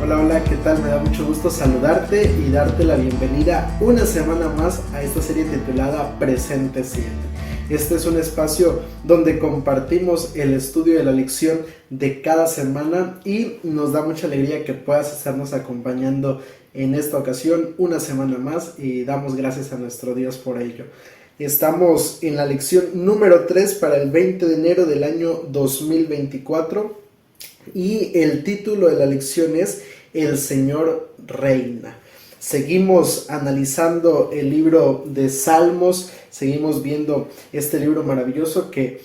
Hola, hola, ¿qué tal? Me da mucho gusto saludarte y darte la bienvenida una semana más a esta serie titulada Presente 7. Este es un espacio donde compartimos el estudio de la lección de cada semana y nos da mucha alegría que puedas estarnos acompañando en esta ocasión una semana más y damos gracias a nuestro Dios por ello. Estamos en la lección número 3 para el 20 de enero del año 2024. Y el título de la lección es El Señor Reina. Seguimos analizando el libro de Salmos, seguimos viendo este libro maravilloso que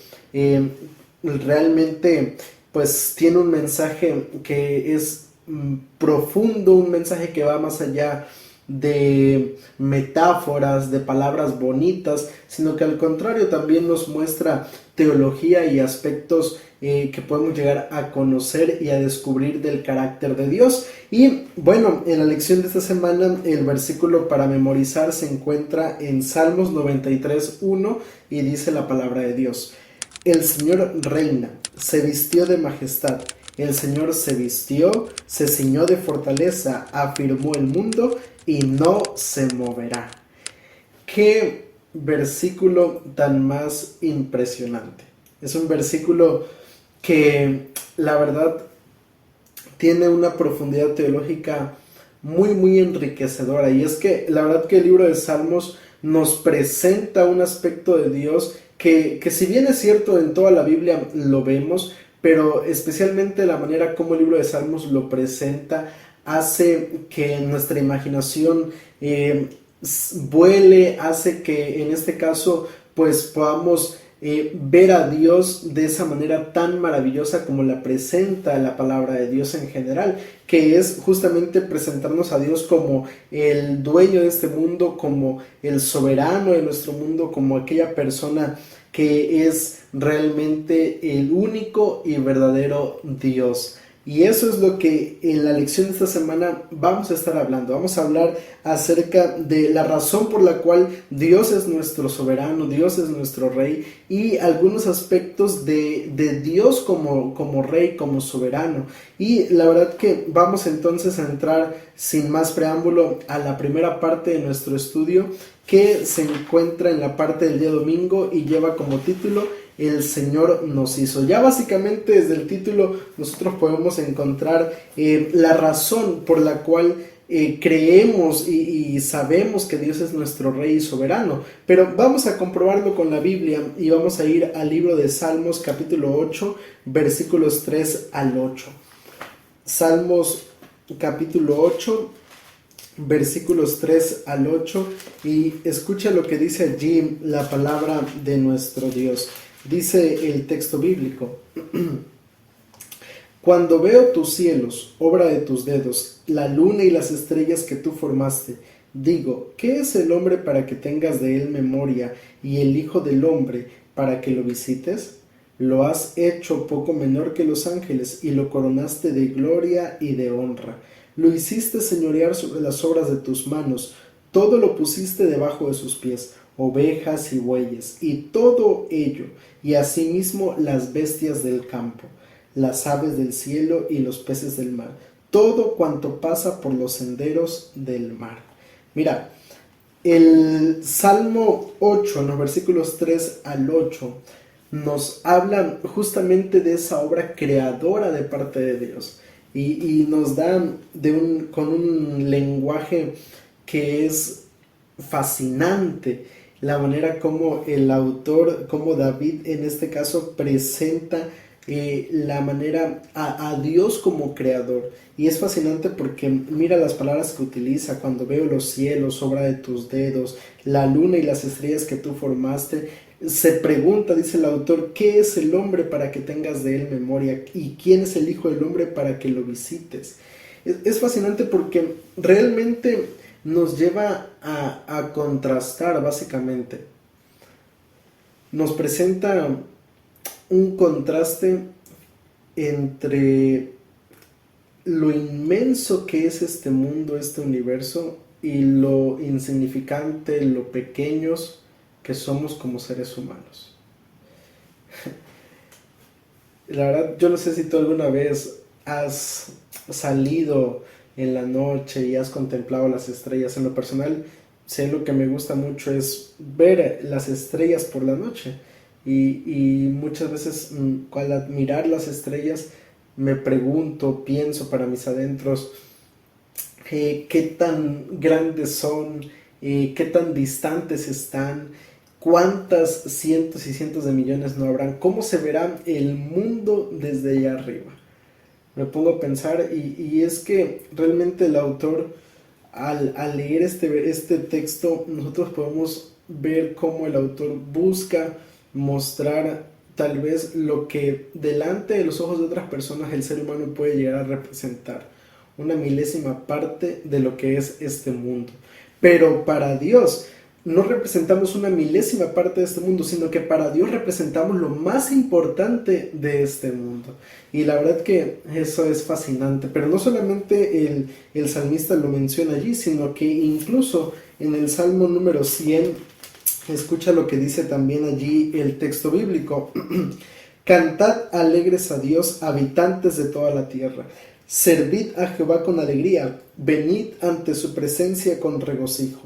realmente pues tiene un mensaje que es profundo, un mensaje que va más allá de metáforas, de palabras bonitas, sino que al contrario también nos muestra teología y aspectos que podemos llegar a conocer y a descubrir del carácter de Dios. Y bueno, en la lección de esta semana el versículo para memorizar se encuentra en Salmos 93:1 y dice la palabra de Dios: El Señor reina, se vistió de majestad. El Señor se vistió, se ciñó de fortaleza, afirmó el mundo y no se moverá. Qué versículo tan más impresionante. Es un versículo que la verdad tiene una profundidad teológica muy enriquecedora, y es que la verdad que el libro de Salmos nos presenta un aspecto de Dios que si bien es cierto en toda la Biblia lo vemos, pero especialmente la manera como el libro de Salmos lo presenta hace que nuestra imaginación vuele, hace que en este caso pues podamos ver a Dios de esa manera tan maravillosa como la presenta la palabra de Dios en general, que es justamente presentarnos a Dios como el dueño de este mundo, como el soberano de nuestro mundo, como aquella persona que es realmente el único y verdadero Dios. Y eso es lo que en la lección de esta semana vamos a estar hablando. Vamos a hablar acerca de la razón por la cual Dios es nuestro soberano, Dios es nuestro rey, y algunos aspectos de Dios como rey, como soberano. Y la verdad que vamos entonces a entrar sin más preámbulo a la primera parte de nuestro estudio, que se encuentra en la parte del día domingo y lleva como título El Señor nos hizo. Ya básicamente desde el título nosotros podemos encontrar la razón por la cual creemos y sabemos que Dios es nuestro Rey y soberano, pero vamos a comprobarlo con la Biblia y vamos a ir al libro de Salmos capítulo 8 versículos 3 al 8. Salmos capítulo 8 versículos 3 al 8, y escucha lo que dice allí la palabra de nuestro Dios. Dice el texto bíblico: Cuando veo tus cielos, obra de tus dedos, la luna y las estrellas que tú formaste, digo, ¿qué es el hombre para que tengas de él memoria, y el hijo del hombre para que lo visites? Lo has hecho poco menor que los ángeles, y lo coronaste de gloria y de honra. Lo hiciste señorear sobre las obras de tus manos, todo lo pusiste debajo de sus pies, ovejas y bueyes, y todo ello, y asimismo las bestias del campo, las aves del cielo y los peces del mar, todo cuanto pasa por los senderos del mar. Mira, el Salmo 8, en los versículos 3 al 8, nos habla justamente de esa obra creadora de parte de Dios. Y nos da con un lenguaje que es fascinante la manera como el autor, como David en este caso, presenta la manera a Dios como creador. Y es fascinante porque mira las palabras que utiliza: cuando veo los cielos, obra de tus dedos, la luna y las estrellas que tú formaste. Se pregunta, dice el autor, ¿qué es el hombre para que tengas de él memoria? ¿Y quién es el hijo del hombre para que lo visites? Es fascinante porque realmente nos lleva a contrastar básicamente. Nos presenta un contraste entre lo inmenso que es este mundo, este universo, y lo insignificante, lo pequeños que somos como seres humanos. La verdad, yo no sé si tú alguna vez has salido en la noche y has contemplado las estrellas. En lo personal, sé lo que me gusta mucho es ver las estrellas por la noche. Y muchas veces al admirar las estrellas me pregunto, pienso para mis adentros, qué tan grandes son, qué tan distantes están, cuántas cientos y cientos de millones no habrán, cómo se verá el mundo desde allá arriba. Me pongo a pensar y es que realmente el autor al leer este texto nosotros podemos ver cómo el autor busca mostrar tal vez lo que delante de los ojos de otras personas el ser humano puede llegar a representar, una milésima parte de lo que es este mundo. Pero para Dios no representamos una milésima parte de este mundo, sino que para Dios representamos lo más importante de este mundo. Y la verdad que eso es fascinante, pero no solamente el salmista lo menciona allí, sino que incluso en el Salmo número 100, escucha lo que dice también allí el texto bíblico. Cantad alegres a Dios, habitantes de toda la tierra. Servid a Jehová con alegría, venid ante su presencia con regocijo.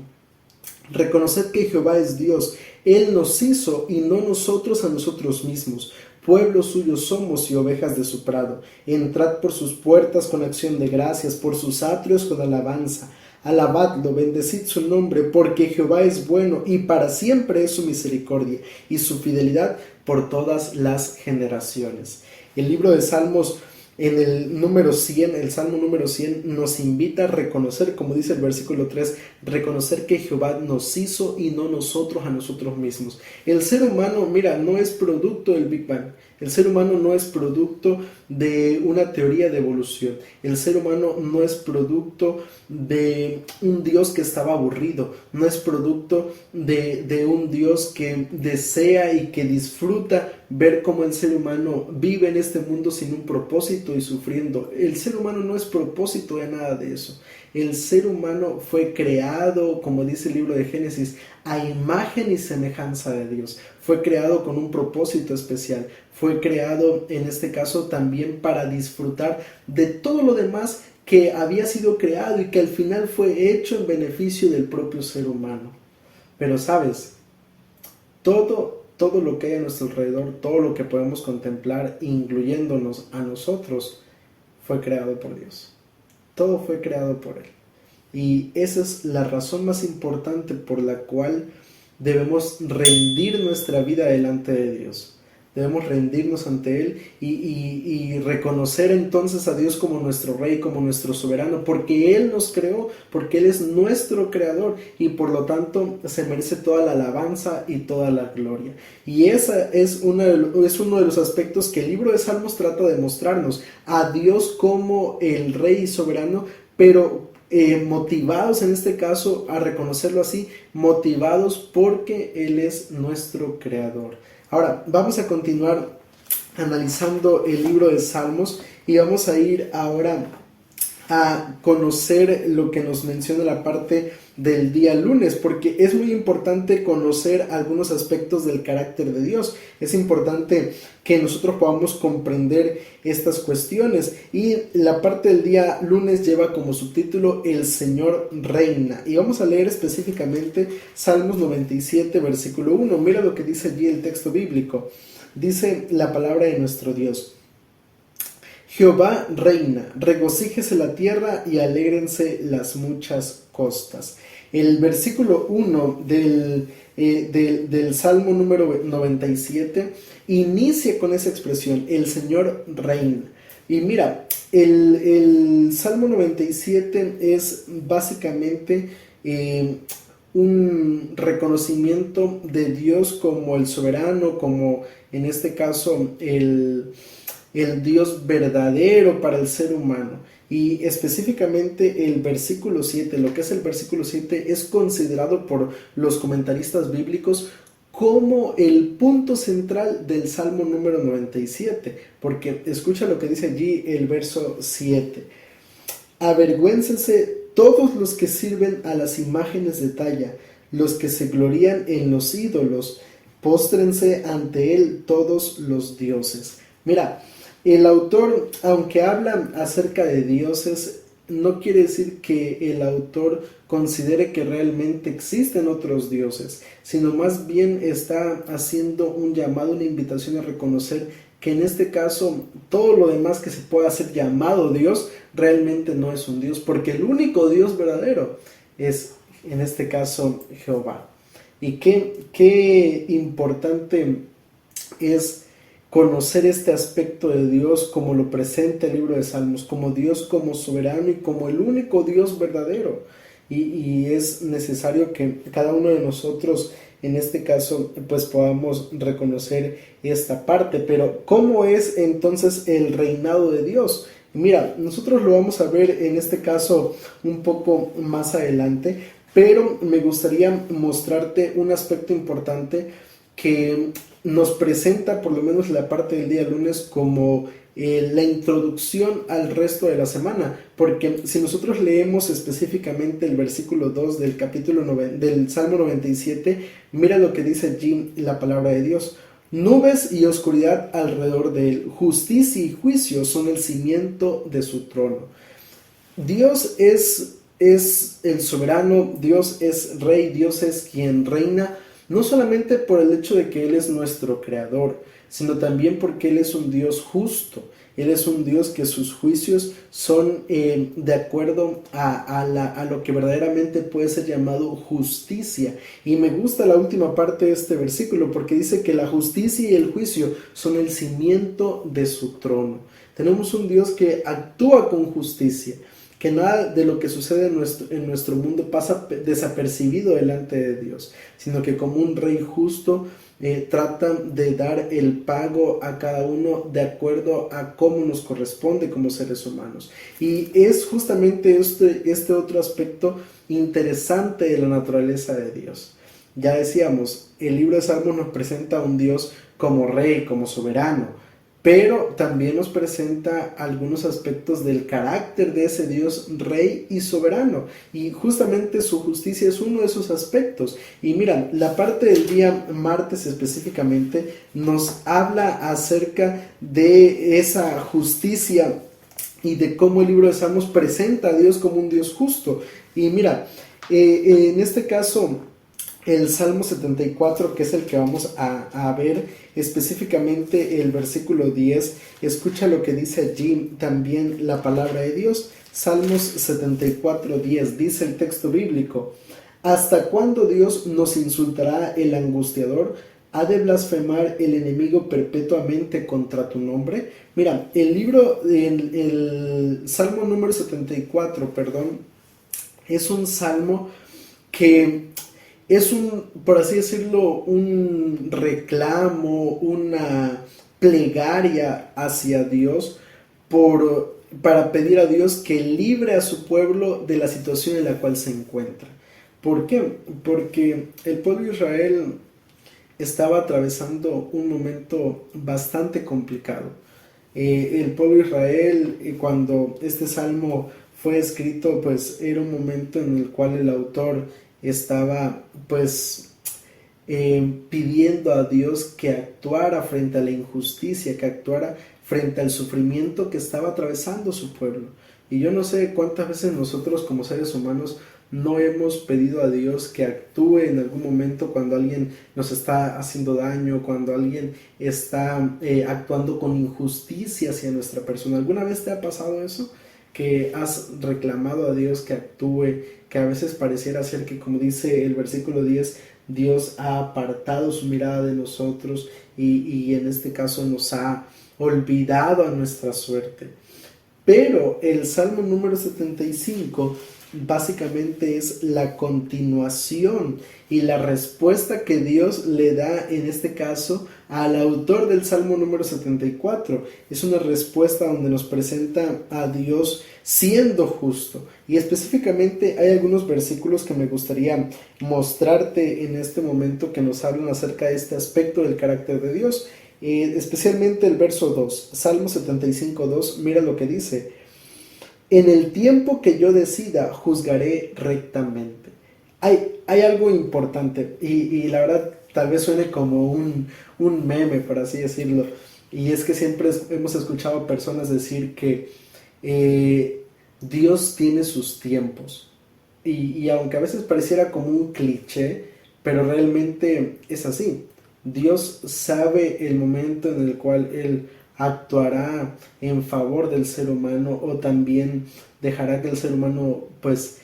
Reconoced que Jehová es Dios, Él nos hizo y no nosotros a nosotros mismos. Pueblo suyo somos y ovejas de su prado. Entrad por sus puertas con acción de gracias, por sus atrios con alabanza. Alabadlo, bendecid su nombre, porque Jehová es bueno y para siempre es su misericordia y su fidelidad por todas las generaciones. El libro de Salmos en el número 100, el Salmo número 100 nos invita a reconocer, como dice el versículo 3, reconocer que Jehová nos hizo y no nosotros a nosotros mismos. El ser humano, mira, no es producto del Big Bang. El ser humano no es producto de una teoría de evolución. El ser humano no es producto de un Dios que estaba aburrido. No es producto de un Dios que desea y que disfruta ver cómo el ser humano vive en este mundo sin un propósito y sufriendo. El ser humano no es propósito de nada de eso. El ser humano fue creado, como dice el libro de Génesis, a imagen y semejanza de Dios. Fue creado con un propósito especial. Fue creado, en este caso, también para disfrutar de todo lo demás que había sido creado y que al final fue hecho en beneficio del propio ser humano. Pero sabes, todo lo que hay a nuestro alrededor, todo lo que podemos contemplar, incluyéndonos a nosotros, fue creado por Dios. Todo fue creado por Él. Y esa es la razón más importante por la cual debemos rendir nuestra vida delante de Dios. Debemos rendirnos ante Él y reconocer entonces a Dios como nuestro Rey, como nuestro soberano, porque Él nos creó, porque Él es nuestro creador y por lo tanto se merece toda la alabanza y toda la gloria. Y esa es uno de los aspectos que el libro de Salmos trata de mostrarnos, a Dios como el Rey y soberano, pero motivados en este caso a reconocerlo así, motivados porque Él es nuestro creador. Ahora vamos a continuar analizando el libro de Salmos y vamos a ir ahora a conocer lo que nos menciona la parte del día lunes, porque es muy importante conocer algunos aspectos del carácter de Dios. Es importante que nosotros podamos comprender estas cuestiones, y la parte del día lunes lleva como subtítulo El Señor reina, y vamos a leer específicamente Salmos 97 versículo 1. Mira lo que dice allí el texto bíblico. Dice la palabra de nuestro Dios: Jehová reina, regocíjese la tierra y alégrense las muchas costas. El versículo 1 del Salmo número 97 inicia con esa expresión, el Señor reina. Y mira, el Salmo 97 es básicamente un reconocimiento de Dios como el soberano, como en este caso el Dios verdadero para el ser humano. Y específicamente el versículo 7, lo que es el versículo 7, es considerado por los comentaristas bíblicos como el punto central del Salmo número 97, porque escucha lo que dice allí el verso 7. Avergüéncense todos los que sirven a las imágenes de talla, los que se glorían en los ídolos, póstrense ante él todos los dioses. Mira, el autor, aunque habla acerca de dioses, no quiere decir que el autor considere que realmente existen otros dioses, sino más bien está haciendo un llamado, una invitación a reconocer que en este caso todo lo demás que se pueda hacer llamado Dios realmente no es un Dios, porque el único Dios verdadero es en este caso Jehová. Y qué importante es conocer este aspecto de Dios como lo presenta el libro de Salmos, como Dios como soberano y como el único Dios verdadero. Y es necesario que cada uno de nosotros en este caso pues podamos reconocer esta parte. Pero ¿cómo es entonces el reinado de Dios? Mira, nosotros lo vamos a ver en este caso un poco más adelante, pero me gustaría mostrarte un aspecto importante que nos presenta por lo menos la parte del día lunes como la introducción al resto de la semana, porque si nosotros leemos específicamente el versículo 2 del capítulo 9, del Salmo 97, mira lo que dice allí la palabra de Dios. Nubes y oscuridad alrededor de él, justicia y juicio son el cimiento de su trono. Dios es el soberano, Dios es rey, Dios es quien reina, no solamente por el hecho de que Él es nuestro creador, sino también porque Él es un Dios justo. Él es un Dios que sus juicios son de acuerdo a lo que verdaderamente puede ser llamado justicia. Y me gusta la última parte de este versículo porque dice que la justicia y el juicio son el cimiento de su trono. Tenemos un Dios que actúa con justicia, que nada de lo que sucede en nuestro mundo pasa desapercibido delante de Dios, sino que como un rey justo trata de dar el pago a cada uno de acuerdo a cómo nos corresponde como seres humanos. Y es justamente este otro aspecto interesante de la naturaleza de Dios. Ya decíamos, el libro de Salmos nos presenta a un Dios como rey, como soberano, pero también nos presenta algunos aspectos del carácter de ese Dios rey y soberano, y justamente su justicia es uno de esos aspectos. Y mira, la parte del día martes específicamente nos habla acerca de esa justicia y de cómo el libro de Salmos presenta a Dios como un Dios justo. Y mira, en este caso el Salmo 74, que es el que vamos a ver, específicamente el versículo 10, escucha lo que dice allí también la palabra de Dios. Salmos 74, 10, dice el texto bíblico: ¿hasta cuándo Dios nos insultará el angustiador? ¿Ha de blasfemar el enemigo perpetuamente contra tu nombre? Mira, el Salmo número 74, perdón, es un salmo que es por así decirlo, un reclamo, una plegaria hacia Dios para pedir a Dios que libre a su pueblo de la situación en la cual se encuentra. ¿Por qué? Porque el pueblo de Israel estaba atravesando un momento bastante complicado. El pueblo de Israel, cuando este salmo fue escrito, pues era un momento en el cual el autor estaba pues pidiendo a Dios que actuara frente a la injusticia, que actuara frente al sufrimiento que estaba atravesando su pueblo. Y yo no sé cuántas veces nosotros como seres humanos no hemos pedido a Dios que actúe en algún momento cuando alguien nos está haciendo daño, cuando alguien está actuando con injusticia hacia nuestra persona. ¿Alguna vez te ha pasado eso? Que has reclamado a Dios que actúe, que a veces pareciera ser que, como dice el versículo 10, Dios ha apartado su mirada de nosotros y en este caso nos ha olvidado a nuestra suerte. Pero el Salmo número 75 básicamente es la continuación y la respuesta que Dios le da en este caso al autor del Salmo número 74. Es una respuesta donde nos presenta a Dios siendo justo, y específicamente hay algunos versículos que me gustaría mostrarte en este momento que nos hablan acerca de este aspecto del carácter de Dios. Especialmente el verso 2, Salmo 75, 2, mira lo que dice: en el tiempo que yo decida, juzgaré rectamente. Hay algo importante, y la verdad tal vez suene como un meme, por así decirlo. Y es que siempre hemos escuchado personas decir que Dios tiene sus tiempos. Y aunque a veces pareciera como un cliché, pero realmente es así. Dios sabe el momento en el cual Él actuará en favor del ser humano, o también dejará que el ser humano pues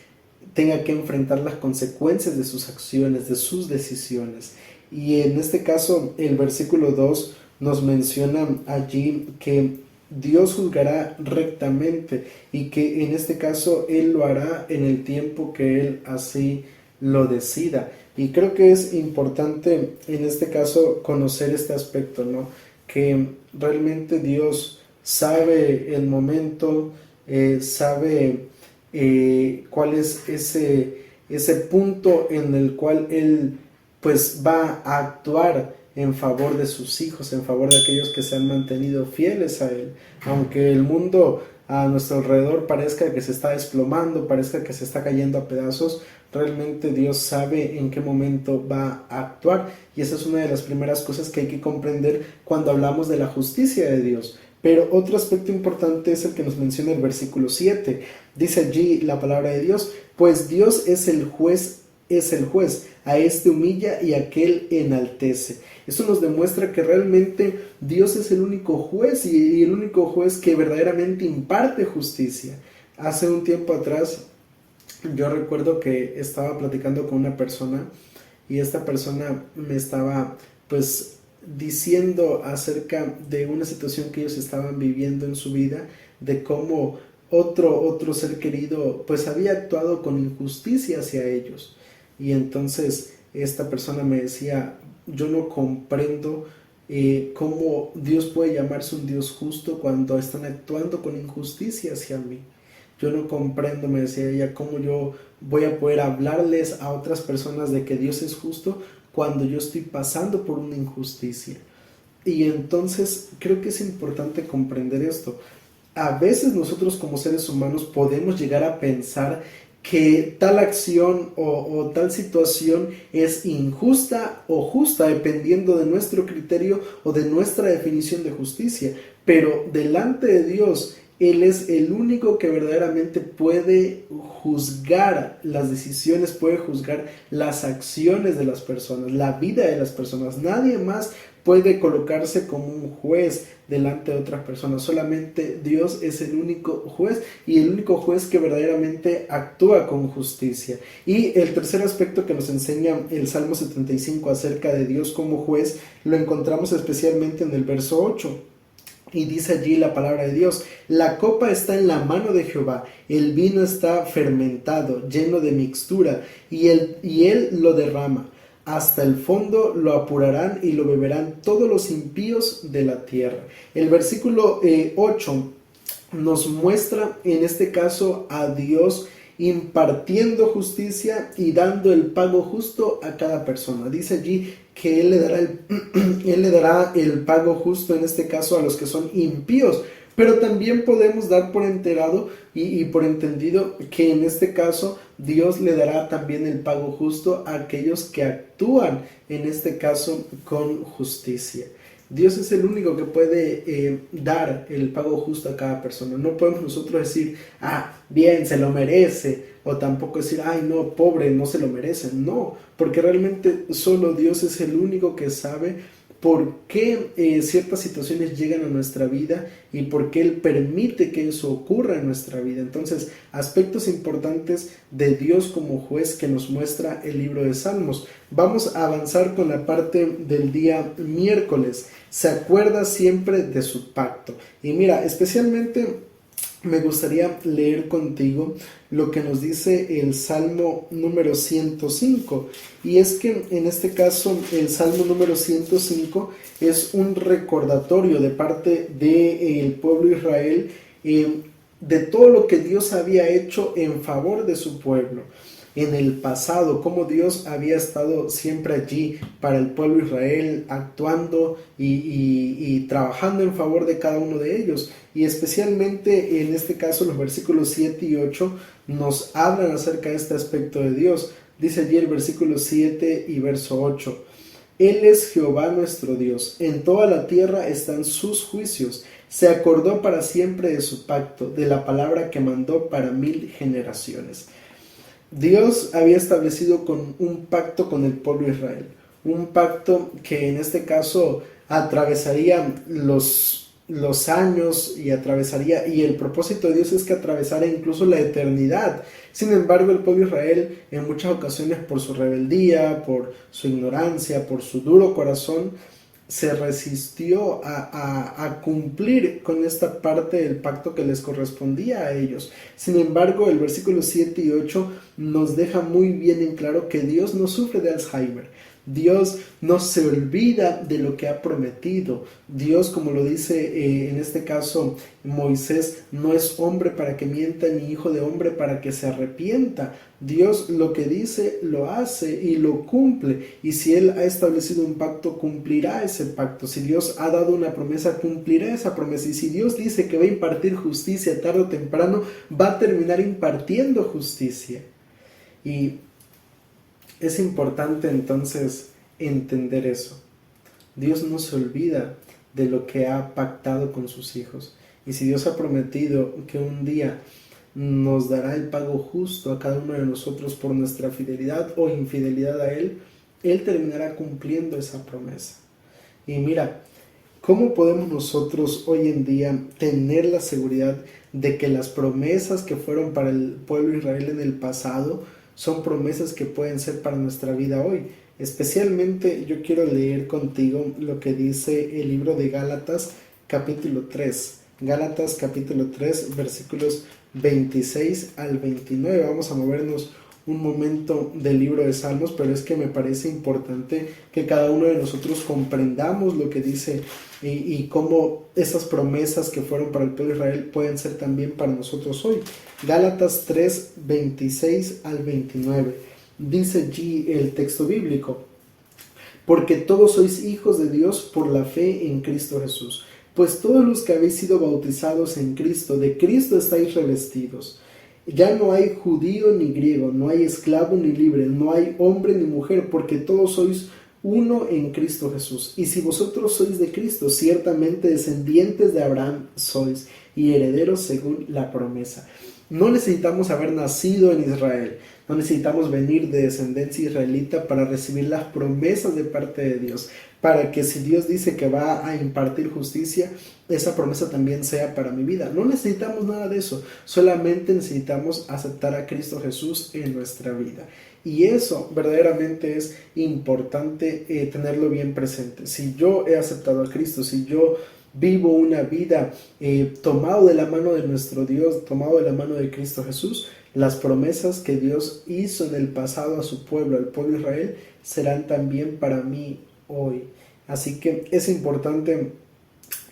tenga que enfrentar las consecuencias de sus acciones, de sus decisiones. Y en este caso el versículo 2 nos menciona allí que Dios juzgará rectamente y que en este caso Él lo hará en el tiempo que Él así lo decida. Y creo que es importante en este caso conocer este aspecto, ¿no? Que realmente Dios sabe el momento, sabe cuál es ese punto en el cual Él pues va a actuar en favor de sus hijos, en favor de aquellos que se han mantenido fieles a Él. Aunque el mundo a nuestro alrededor parezca que se está desplomando, parezca que se está cayendo a pedazos, realmente Dios sabe en qué momento va a actuar. Y esa es una de las primeras cosas que hay que comprender cuando hablamos de la justicia de Dios. Pero otro aspecto importante es el que nos menciona el versículo 7. Dice allí la palabra de Dios: pues Dios es el juez, a este humilla y a aquel enaltece. Eso nos demuestra que realmente Dios es el único juez, y el único juez que verdaderamente imparte justicia. Hace un tiempo atrás yo recuerdo que estaba platicando con una persona, y esta persona me estaba pues diciendo acerca de una situación que ellos estaban viviendo en su vida, de cómo otro ser querido pues había actuado con injusticia hacia ellos. Y entonces esta persona me decía: yo no comprendo cómo Dios puede llamarse un Dios justo cuando están actuando con injusticia hacia mí. Yo no comprendo, me decía ella, cómo yo voy a poder hablarles a otras personas de que Dios es justo cuando yo estoy pasando por una injusticia. Y entonces creo que es importante comprender esto. A veces nosotros como seres humanos podemos llegar a pensar que tal acción o tal situación es injusta o justa, dependiendo de nuestro criterio o de nuestra definición de justicia. Pero delante de Dios, Él es el único que verdaderamente puede juzgar las decisiones, puede juzgar las acciones de las personas, la vida de las personas. Nadie más puede colocarse como un juez delante de otras personas. Solamente Dios es el único juez, y el único juez que verdaderamente actúa con justicia. Y el tercer aspecto que nos enseña el Salmo 75 acerca de Dios como juez lo encontramos especialmente en el verso 8. Y dice allí la palabra de Dios: la copa está en la mano de Jehová, el vino está fermentado, lleno de mixtura, y él lo derrama. Hasta el fondo lo apurarán y lo beberán todos los impíos de la tierra. El versículo 8 nos muestra en este caso a Dios impartiendo justicia y dando el pago justo a cada persona. Dice allí que Él le dará el pago justo, en este caso a los que son impíos. Pero también podemos dar por enterado y por entendido que en este caso Dios le dará también el pago justo a aquellos que actúan, en este caso, con justicia. Dios es el único que puede dar el pago justo a cada persona. No podemos nosotros decir: bien, se lo merece, o tampoco decir: ay, no, pobre, no se lo merece. No, porque realmente solo Dios es el único que sabe por qué ciertas situaciones llegan a nuestra vida y por qué Él permite que eso ocurra en nuestra vida. Entonces, aspectos importantes de Dios como juez que nos muestra el libro de Salmos. Vamos a avanzar con la parte del día miércoles. Se acuerda siempre de su pacto. Y mira, especialmente me gustaría leer contigo lo que nos dice el Salmo número 105. Y es que en este caso el Salmo número 105 es un recordatorio de parte del pueblo Israel de todo lo que Dios había hecho en favor de su pueblo en el pasado, cómo Dios había estado siempre allí para el pueblo Israel, actuando y trabajando en favor de cada uno de ellos. Y especialmente en este caso los versículos 7 y 8 nos hablan acerca de este aspecto de Dios. Dice allí el versículo 7 y verso 8: Él es Jehová nuestro Dios, en toda la tierra están sus juicios. Se acordó para siempre de su pacto, de la palabra que mandó para 1000 generaciones. Dios había establecido un pacto con el pueblo de Israel, un pacto que en este caso atravesaría los años y y el propósito de Dios es que atravesara incluso la eternidad. Sin embargo, el pueblo de Israel en muchas ocasiones por su rebeldía, por su ignorancia, por su duro corazón, se resistió a cumplir con esta parte del pacto que les correspondía a ellos. Sin embargo, el versículo 7 y 8 nos deja muy bien en claro que Dios no sufre de Alzheimer. Dios no se olvida de lo que ha prometido. Dios, como lo dice en este caso Moisés, no es hombre para que mienta, ni hijo de hombre para que se arrepienta. Dios lo que dice lo hace y lo cumple. Y si Él ha establecido un pacto, cumplirá ese pacto. Si Dios ha dado una promesa, cumplirá esa promesa. Y si Dios dice que va a impartir justicia tarde o temprano, va a terminar impartiendo justicia. Y es importante entonces entender eso. Dios no se olvida de lo que ha pactado con sus hijos. Y si Dios ha prometido que un día nos dará el pago justo a cada uno de nosotros por nuestra fidelidad o infidelidad a Él, Él terminará cumpliendo esa promesa. Y mira, ¿cómo podemos nosotros hoy en día tener la seguridad de que las promesas que fueron para el pueblo de Israel en el pasado son promesas que pueden ser para nuestra vida hoy? Especialmente yo quiero leer contigo lo que dice el libro de Gálatas capítulo 3. Gálatas capítulo 3 versículos 26 al 29. Vamos a movernos un momento del libro de Salmos, pero es que me parece importante que cada uno de nosotros comprendamos lo que dice y cómo esas promesas que fueron para el pueblo de Israel pueden ser también para nosotros hoy. Gálatas 3, 26 al 29. Dice allí el texto bíblico: porque todos sois hijos de Dios por la fe en Cristo Jesús. Pues todos los que habéis sido bautizados en Cristo, de Cristo estáis revestidos. Ya no hay judío ni griego, no hay esclavo ni libre, no hay hombre ni mujer, porque todos sois uno en Cristo Jesús. Y si vosotros sois de Cristo, ciertamente descendientes de Abraham sois, y herederos según la promesa. No necesitamos haber nacido en Israel, no necesitamos venir de descendencia israelita para recibir las promesas de parte de Dios, para que si Dios dice que va a impartir justicia, esa promesa también sea para mi vida. No necesitamos nada de eso, solamente necesitamos aceptar a Cristo Jesús en nuestra vida. Y eso verdaderamente es importante tenerlo bien presente. Si yo he aceptado a Cristo, si yo vivo una vida tomado de la mano de nuestro Dios, tomado de la mano de Cristo Jesús, las promesas que Dios hizo en el pasado a su pueblo, al pueblo de Israel, serán también para mí hoy. Así que es importante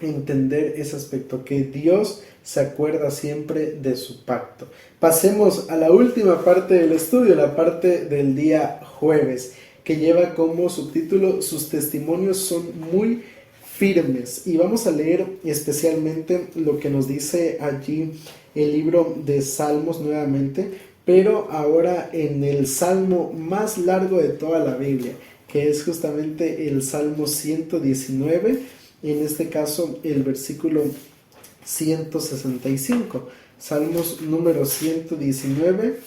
entender ese aspecto, que Dios se acuerda siempre de su pacto. Pasemos a la última parte del estudio, la parte del día jueves, que lleva como subtítulo: sus testimonios son muy firmes. Y vamos a leer especialmente lo que nos dice allí el libro de Salmos nuevamente, pero ahora en el salmo más largo de toda la Biblia, que es justamente el Salmo 119, en este caso el versículo 165. Salmos número 119,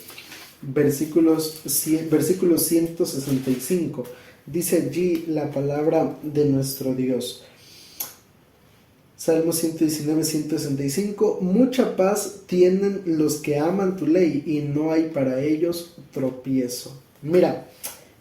versículo 165. Dice allí la palabra de nuestro Dios. Salmo 119, 165. Mucha paz tienen los que aman tu ley, y no hay para ellos tropiezo. Mira,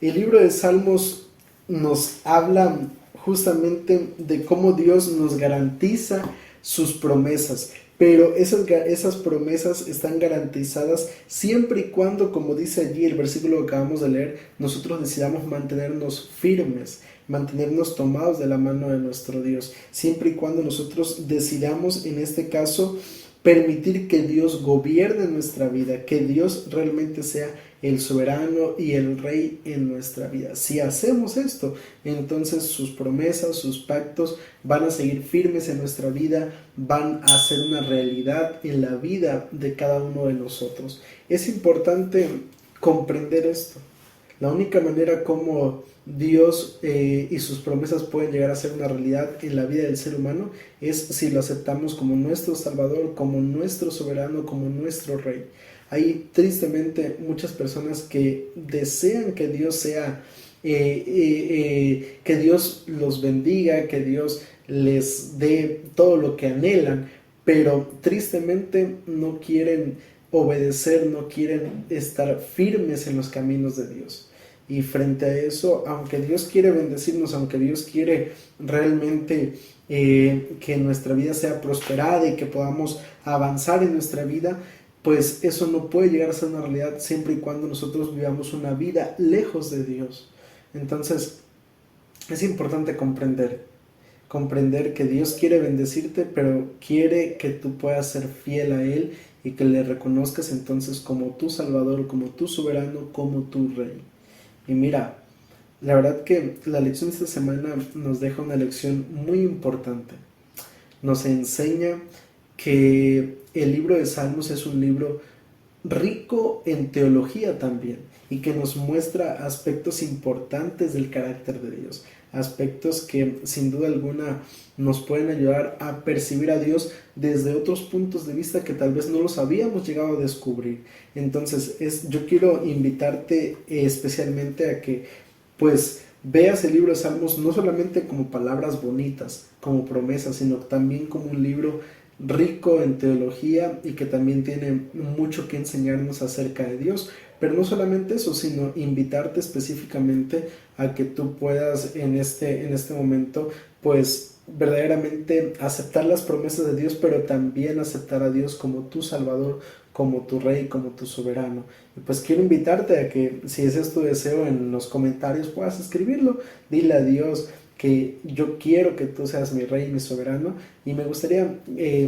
el libro de Salmos nos habla justamente de cómo Dios nos garantiza sus promesas, pero esas promesas están garantizadas siempre y cuando, como dice allí el versículo que acabamos de leer, nosotros decidamos mantenernos firmes, mantenernos tomados de la mano de nuestro Dios, siempre y cuando nosotros decidamos, en este caso, permitir que Dios gobierne nuestra vida, que Dios realmente sea el soberano y el rey en nuestra vida. Si hacemos esto, entonces sus promesas, sus pactos van a seguir firmes en nuestra vida, van a ser una realidad en la vida de cada uno de nosotros. Es importante comprender esto. La única manera como Dios y sus promesas pueden llegar a ser una realidad en la vida del ser humano es si lo aceptamos como nuestro Salvador, como nuestro soberano, como nuestro Rey. Hay tristemente muchas personas que desean que Dios sea, que Dios los bendiga, que Dios les dé todo lo que anhelan, pero tristemente no quieren obedecer, no quieren estar firmes en los caminos de Dios. Y frente a eso, aunque Dios quiere bendecirnos, aunque Dios quiere realmente que nuestra vida sea prosperada y que podamos avanzar en nuestra vida, pues eso no puede llegar a ser una realidad siempre y cuando nosotros vivamos una vida lejos de Dios. Entonces, es importante comprender que Dios quiere bendecirte, pero quiere que tú puedas ser fiel a Él y que le reconozcas entonces como tu Salvador, como tu soberano, como tu Rey. Y mira, la verdad que la lección de esta semana nos deja una lección muy importante. Nos enseña que el libro de Salmos es un libro rico en teología también y que nos muestra aspectos importantes del carácter de Dios, aspectos que sin duda alguna nos pueden ayudar a percibir a Dios desde otros puntos de vista que tal vez no los habíamos llegado a descubrir. Entonces yo quiero invitarte especialmente a que pues veas el libro de Salmos no solamente como palabras bonitas, como promesas, sino también como un libro rico en teología y que también tiene mucho que enseñarnos acerca de Dios. Pero no solamente eso, sino invitarte específicamente a que tú puedas en este momento pues verdaderamente aceptar las promesas de Dios, pero también aceptar a Dios como tu Salvador, como tu Rey, como tu soberano. Y pues quiero invitarte a que si ese es tu deseo en los comentarios puedas escribirlo, dile a Dios que yo quiero que tú seas mi Rey y mi soberano, y me gustaría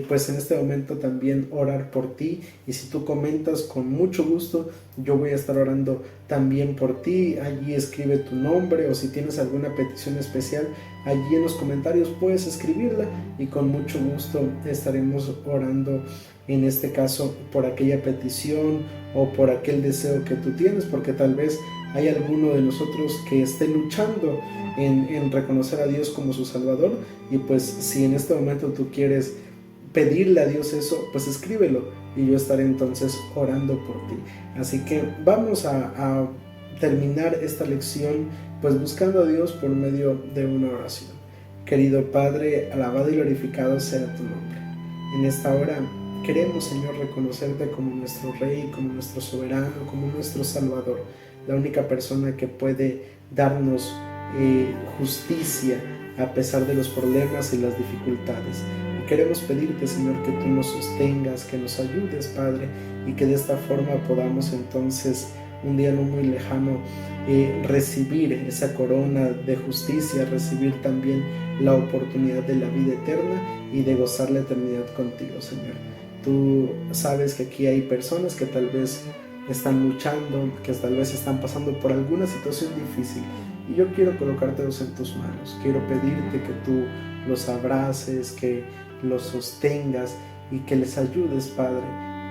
pues en este momento también orar por ti, y si tú comentas con mucho gusto yo voy a estar orando también por ti. Allí escribe tu nombre, o si tienes alguna petición especial allí en los comentarios puedes escribirla y con mucho gusto estaremos orando en este caso por aquella petición o por aquel deseo que tú tienes, porque tal vez hay alguno de nosotros que esté luchando en reconocer a Dios como su Salvador, y pues si en este momento tú quieres pedirle a Dios eso, pues escríbelo y yo estaré entonces orando por ti. Así que vamos a terminar esta lección pues buscando a Dios por medio de una oración. Querido Padre, alabado y glorificado sea tu nombre. En esta hora queremos, Señor, reconocerte como nuestro Rey, como nuestro soberano, como nuestro Salvador, la única persona que puede darnos justicia a pesar de los problemas y las dificultades. Y queremos pedirte, Señor, que tú nos sostengas, que nos ayudes, Padre, y que de esta forma podamos entonces un día no muy lejano recibir esa corona de justicia, recibir también la oportunidad de la vida eterna y de gozar la eternidad contigo, Señor. Tú sabes que aquí hay personas que tal vez están luchando, que tal vez están pasando por alguna situación difícil, y yo quiero colocártelos en tus manos. Quiero pedirte que tú los abraces, que los sostengas y que les ayudes, Padre,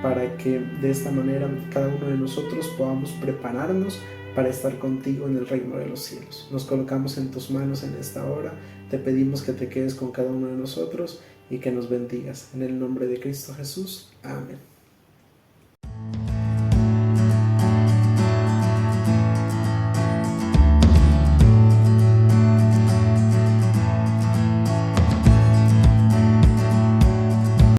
para que de esta manera cada uno de nosotros podamos prepararnos para estar contigo en el reino de los cielos. Nos colocamos en tus manos en esta hora, te pedimos que te quedes con cada uno de nosotros y que nos bendigas. En el nombre de Cristo Jesús. Amén.